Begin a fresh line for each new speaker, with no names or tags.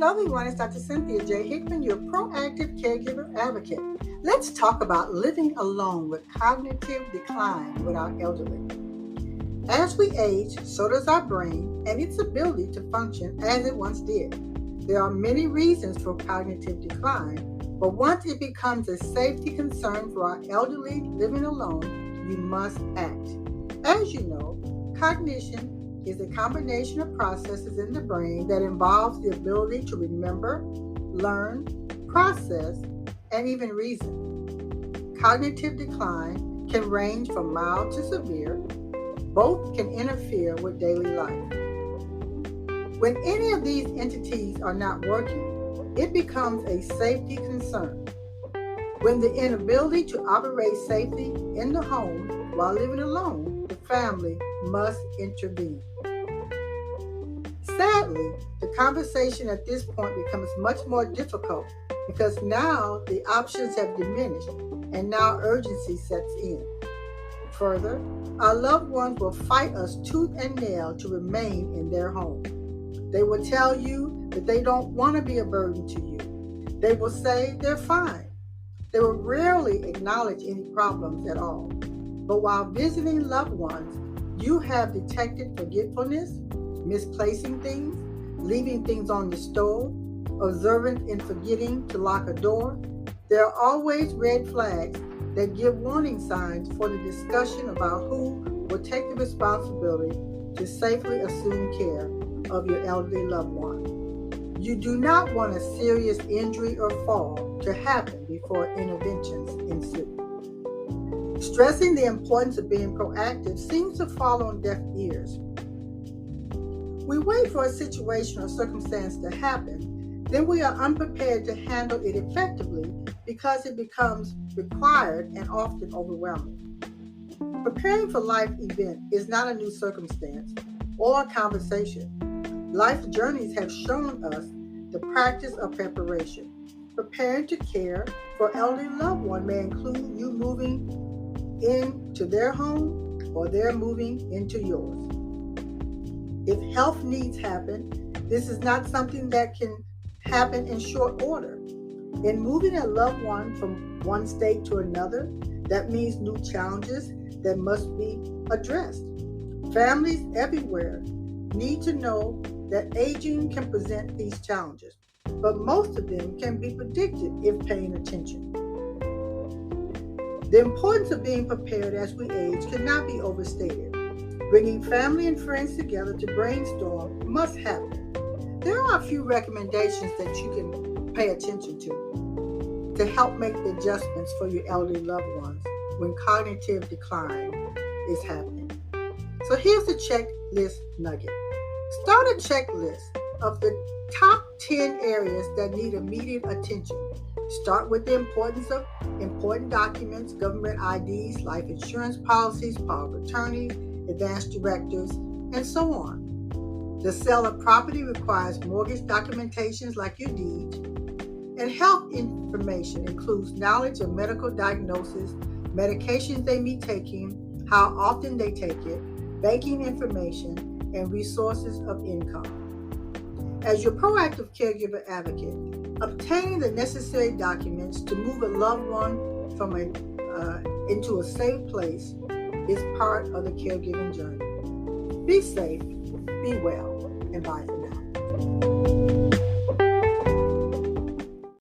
Hello everyone, it's Dr. Cynthia J. Hickman, your proactive caregiver advocate. Let's talk about living alone with cognitive decline with our elderly. As we age, so does our brain and its ability to function as it once did. There are many reasons for cognitive decline, but once it becomes a safety concern for our elderly living alone, you must act. As you know, cognition is a combination of processes in the brain that involves the ability to remember, learn, process, and even reason. Cognitive decline can range from mild to severe. Both can interfere with daily life. When any of these entities are not working, it becomes a safety concern. When the inability to operate safely in the home while living alone, the family must intervene. Sadly, the conversation at this point becomes much more difficult because now the options have diminished and now urgency sets in. Further, our loved ones will fight us tooth and nail to remain in their home. They will tell you that they don't want to be a burden to you. They will say they're fine. They will rarely acknowledge any problems at all. But while visiting loved ones, you have detected forgetfulness, misplacing things, leaving things on the stove, observant in forgetting to lock a door. There are always red flags that give warning signs for the discussion about who will take the responsibility to safely assume care of your elderly loved one. You do not want a serious injury or fall to happen before interventions ensue. Stressing the importance of being proactive seems to fall on deaf ears. We wait for a situation or circumstance to happen, then we are unprepared to handle it effectively because it becomes required and often overwhelming. Preparing for life event is not a new circumstance or a conversation. Life journeys have shown us the practice of preparation. Preparing to care for elderly loved one may include you moving into their home or they're moving into yours. If health needs happen, this is not something that can happen in short order. In moving a loved one from one state to another, that means new challenges that must be addressed. Families everywhere need to know that aging can present these challenges, but most of them can be predicted if paying attention. The importance of being prepared as we age cannot be overstated. Bringing family and friends together to brainstorm must happen. There are a few recommendations that you can pay attention to help make the adjustments for your elderly loved ones when cognitive decline is happening. So here's the checklist nugget. Start a checklist of the top 10 areas that need immediate attention. Start with the importance of important documents, government IDs, life insurance policies, power of attorney, advance directives, and so on. The sale of property requires mortgage documentations like your deed, and health information includes knowledge of medical diagnosis, medications they may be taking, how often they take it, banking information, and resources of income. As your proactive caregiver advocate, obtaining the necessary documents to move a loved one from into a safe place is part of the caregiving journey. Be safe, be well, and bye for now.